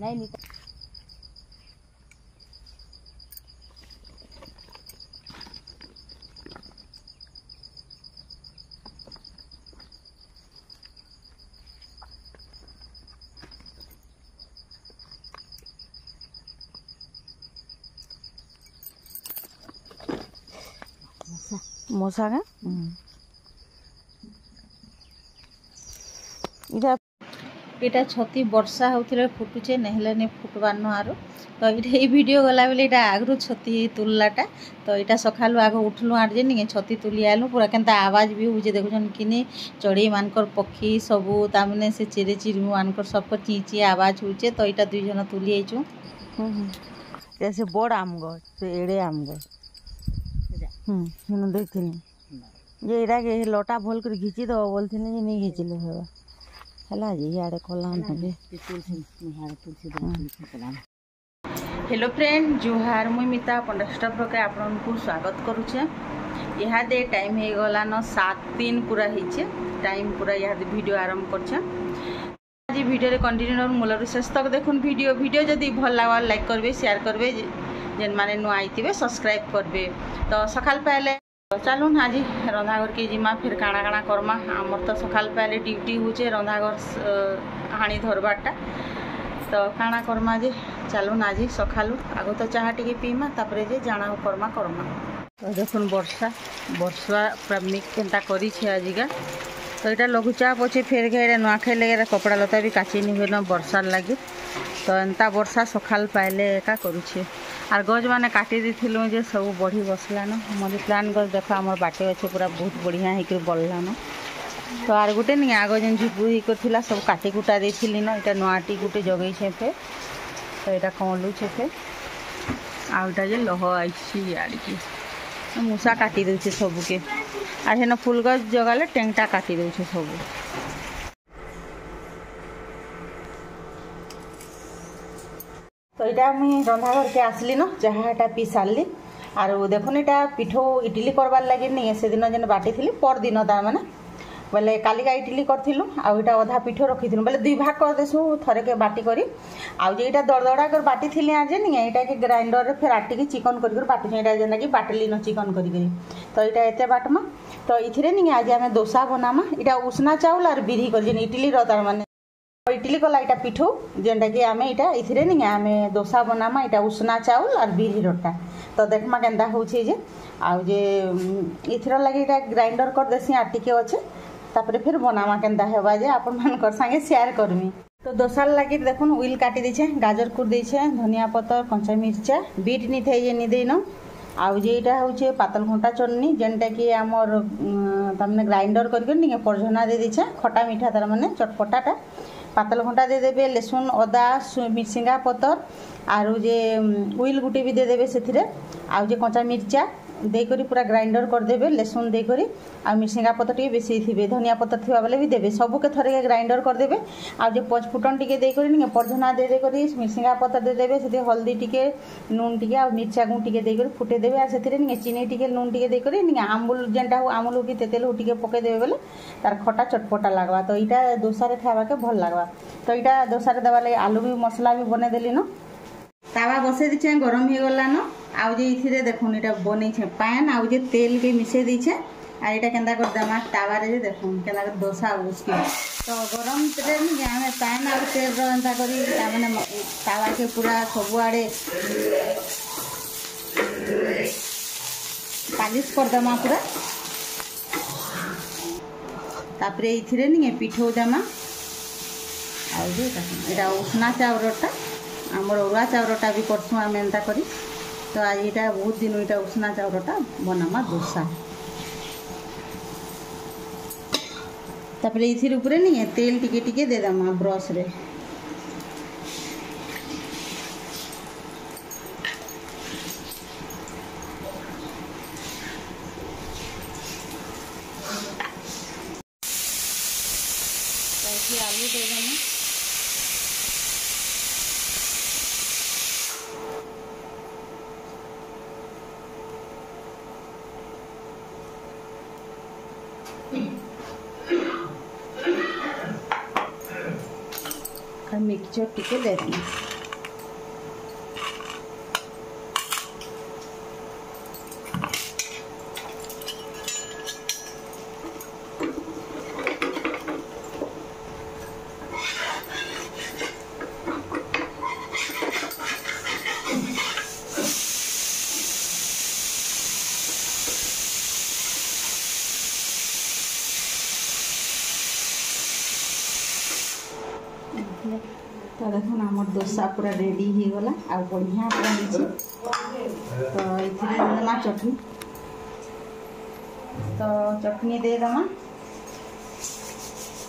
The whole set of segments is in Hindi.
नहीं नहीं मशा का इटा इटा छती वर्षा होते फुटुचे नहले नहीं फुटबार आरो तो ये वीडियो गला बेले इटा आगु छती तुललाटा तो यहाँ सका आग उठलु आर जे नहीं छती तुली आलु पूरा केनता आवाज भी हो देखुन कि चढ़ई मानकर पक्षी सबू तामने से चिरे चिरमु मानकर सबको ची ची आवाज होचे तो यहाँ दुई जन तुली आईचु जैसे बड़ आम गछ से एड़े आम गछ देखी जे इटा के लटा भल कर घिची दब बोलते नहीं घिचले हेबा हला जे याडे कलाम हे हेलो फ्रेंड जुहार मुई मिता पंडा प्रकार आपको स्वागत करुचे यहाँ दे टाइम हो गला न 7:03 पूरा होइछे टाइम पूरा यहाँ वीडियो आरंभ करछे आज वीडियो रे कंटिन्यू मूल शेष तक देखुन वीडियो जदि भल लागवा लाइक करबे शेयर करबे जेन माने नुआ आइतिबे सब्सक्राइब करबे तो सकाल पहले चलून आज रंधाघर के जिमा फिर काଣା काଣା करमा आमर तो सकाल पहले ड्यूटी होचे रंधाघर हाणी धरबारटा तो काଣା करमा जे चलून आज सकालू आगो तो चाह टी पीमा तापर जे जाना करमा तो देखुन वर्षा पूरा मिक्स केनता करी आजिका तो यहाँ लघुचाप अच्छे फेर के नुआखाई लगे कपड़ा लता भी काची नहीं हुए वर्षार लगे तो एंता वर्षा सकाल पाइले एका करुछे आर गज मैंने काटी देलु जे सब बढ़ी बसलान मनी प्लान गज देख आम बाटे अच्छे पूरा बहुत बढ़िया होकर बढ़लान तो आर गोटे नहीं आग जेन झुपुर होकर सब काटी कुटा देली न यहाँ नुआटी गोटे जगई फेर तो यहाँ कलुचे फेर आउटा जे लह आई आड़की मूषा काटी दे सबके आर हेन फुल गज जगाले टेंगटा काटी दे सब तो यहाँ मुझे रंधाघर के आसली न चाहटा पी सारे आर देखुन यहाँ पिठो इडली करवार लगे नहीं से दिन जेन बाटी थी पर दिन तार मैंने बोले कालिका इडली करूँ आईटा अधा पिठो रखी बोले 2 भाग कर देसु थरे के बाटी करी आउ यहाँ दरदड़ा कर बाटी थी आज नहीं यहाँ के ग्राइंडर फिर आटिकी चिकन कर बाटू यहाँ जेना कि बाटली न चिकन करी तो यहाँ एत बाटमा तो ये नहीं आज आम दोसा बनामा यहाँ उष्णा चाउल और बिरी कर इडली तार माने इडली कला यहाँ पिठो जेनटा कि आम यहाँ इथिरे नहीं आम दोसा बनामा यहाँ उष्णा चाउल और बिरी रोटा तो देखमा केन्ता होचे जे आउ जे इथर लगे यहाँ ग्राइंडर कर देसी आटिके अच्छे तापर फिर बनामा केन्ता हेबा जे आपन मानकर संगे शेयर करमी तो दोसार लगे देखुन उइल काटी देछे गाजर कुट देछे धनिया पतर कंचा मिर्चा बीट नी थे जे नी देनो आउ जे इटा होचे पातल घंटा चटनी जेनटा कि आमर तमने ग्राइंडर करके नहीं परझना दे देछे खटा मीठा तार माने चटपटाटा पातल घंटा दे देबे लहसुन अदा मिर्सिंगा पतर आरु जे उइल गुटी भी दे देबे सेथिरे आउ जे कंचा मिर्चा देकरी पूरा ग्राइंडर करदेवे लहसुन देकरी आ मिर्सिंगा पतर टी बेसी थी धनिया पतर थी बेले भी देवे सबू के थरे ग्राइंडर करदेवे आ जो पचफुटन टी देकरी नहीं परझना दे देकरी मिर्सिंगा पतर दे देवे से हल्दी टी नून टी आ मिर्चा गुण टी देकरी फुटे देवे आ से नहीं चीनी टी नून टी देकरी नहीं आमुल जेनटा हो आमुल कि तेतेल हो टी पकई देवे बेले तार खटा चटपटा लगवा तो यहाँ दोसारे खावा के भल लगवा तो यहाँ दोसारे देवा लगे आलू भी मसला भी बने देली न तावा बसे दीछे गरम हो गला न आउ जे इथिरे देखुन इटा बनै छे पैन आउ जे तेल के मिसे दीछे आ इटा केंदा कर दमा तावा रे जे देखुन केंदा कर डोसा उसके तो गरम रे नि हमें पैन आउ तेल रो एंता करी ता माने तावा के पूरा सब आड़े पालिश कर दमा पूरा तापरे इथिरे नि पिठो दमा आउ जे इटा उष्णा चाउरटा आमर अरुआ चाउरटा भी करसु आम एंता करी तो आज यहाँ बहुत दिन यहाँ उष्णा चाउरटा बनामा दोसा तापर इथिर उपरे नहीं तेल टिके टिके दे दमा ब्रश रे आलू दे दमा मिक्सचर टिके दे देना तो देखो आम दोसा पूरा रेडी हो गला आ बढ़िया पूरा नीचे तो ये चटनी तो चटनी दे दमा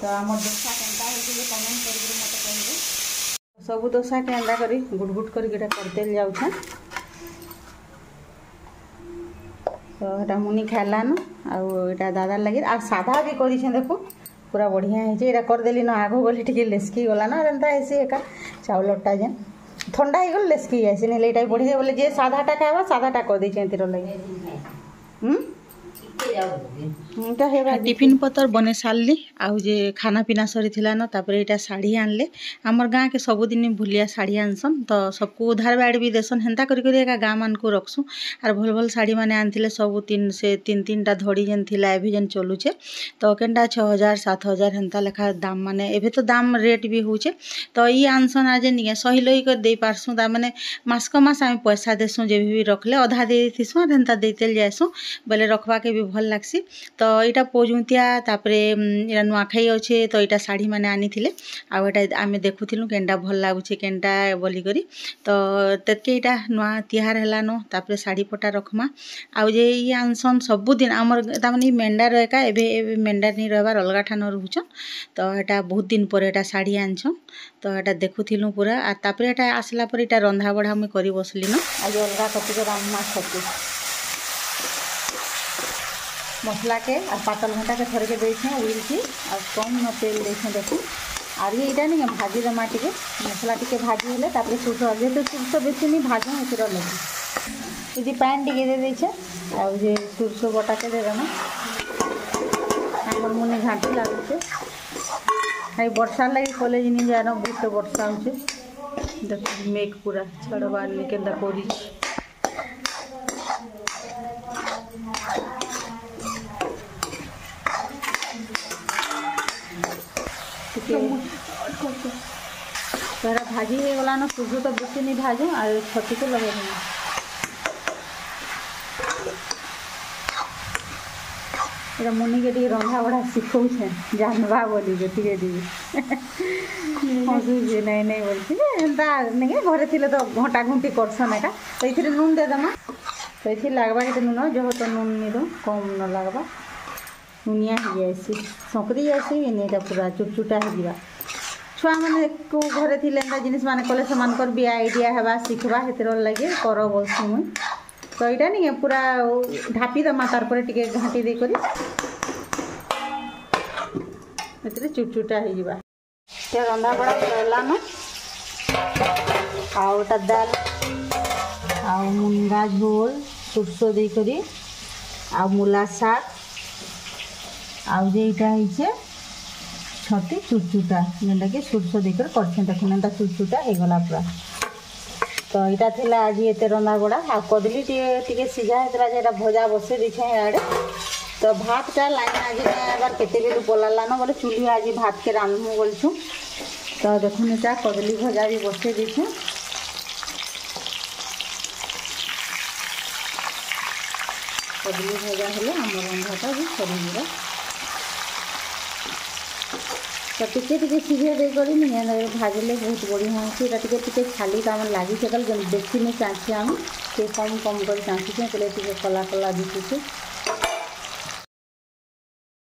तो आम दोसा केन्ता हो कमेंट करके मत कहिए सब दोसा के एंदा करी गुट गुट करके करते जाऊँ तो ये मुनि खाइलान आटा दादा लगे आ सादा भी कर देखो पूरा बढ़िया है करदेली न आग गली टे लेस्की गला ना एंता ऐसी एका चाउलटा जेन ठंडा हो गल लेस्की जाए नहीं ये बढ़िया बोले जे सादाटा खावा सादाटा कर दे लगे टिफिन पतर बने सारली आउे खाना पीना सरी न तापर यहाँ शाढ़ी आनले आमर गाँ के सबुदिन भूलिया शाढ़ी आनसन तो सबको उधार बाड़ भी देसन हेन्ता कर गाँ मान को रखसु आर भल भल शाढ़ी मैंने आनते सब तीन टा धड़ी जेन थिला एभी जेन चलुचे तो केनटा 6000 7000 हेन्ता लेखा दाम माने एभे तो दाम रेट भी होचे तो ये आनसन आज निके सही लई कर दे पारसु ता माने मास को मास आम पैसा देसु जे भी रखले अधा दे थिसु हेन्ता देतेल जाएसु बोले रखवा के भी भल लागसी तो यहाँ पजुतिया तापर यहाँ नुआखाई अच्छे तो यहाँ शाढ़ी मैंने आनी आटा आम देखुलु केनटा भल लगुचे केनटा बोलिकी तो तेके यहाँ नुआ तिहार हेलान तापर शाढ़ी पटा रखमा आउ जे ये आनसन सबुदिन आमर तामाने मेंढार एका एबे मेंढार नहीं रहार अलग ठान रोचन तो यहाँ बहुत दिन पर यहाँ शाढ़ी आनछन तो यहाँ देखुलु पूरा तापर यहाँ आसला पर यहाँ रंधा बढ़ा मुझे कर बसली न आज अलग कटिक रान्ना छतु मसला के और पातल घंटा के थर के देखें उइल की और कम न तेल देखें देखो और ये यहाँ नहीं भाजी दमा टे मसला टी भाजी हेले सुरस जेहतु सुरस बेसी नहीं भाजू हेतिर लगे ये पैन टी दे देछे और जे सुरस बटा के दे देना मुनि घाटी लगुचे वर्षा लगे कॉलेज नहीं जाना बहुत वर्षा होचे देख मेघ पूरा छड़वार केन्ता करी तारा भाजी हो गला ना सुरस तो बेसी नहीं भाजू और छतु को लगे ये मुनि के रंधा बड़ा शिखौछे जानवा बोली टे हसुचे नहीं नहीं बोलती एंता नहीं घरे थी तो घंटा घुंटी करसन एका तो ये नून दे दमा तो ये लगवा के नून जो तो नून नहीं दो कम न लगवा नुनिया हो जाएसी संकरी जाएसी नहीं पूरा चुटचुटा हो छुआ मैंने को घरे थी जिनिस मान कले से भी आइडिया हेबा शिखवा हेतिर लगे कर बसु मुई तो यहाँ नहीं पूरा ढापी दमा तार पर टिके घाटी दे करी चुटचुटा हो रंधा बड़ा करलान आउटा दाल आउ मुनगा झोल सुरस देकरी आ मूला शाग आउ जे इटा होइछे छती चुटचुटा जेनटा कि सुरस देकर करछे देखुन एंता चुटचुटा हो गला पूरा तो यहाँ थिला आज एते रंधा बड़ा आ कदली टे सीझा होता है भजा बसे दीछे इे तो भातटा लाइन आज आबार केते बेलू पलालान बोले चुली आज भात के रांधमु बोलछुं तो देखुन इटा कदली भजा भी बसे दीछे कदली भजा हेले आम रंधाटा भी सरीजा तो टिके सीझे देकर भाजले बहुत बढ़िया होती टे खाली काम लगी देखी नहीं चाँचे आम कम कम कर चाँचे टे कला कला दिशुचे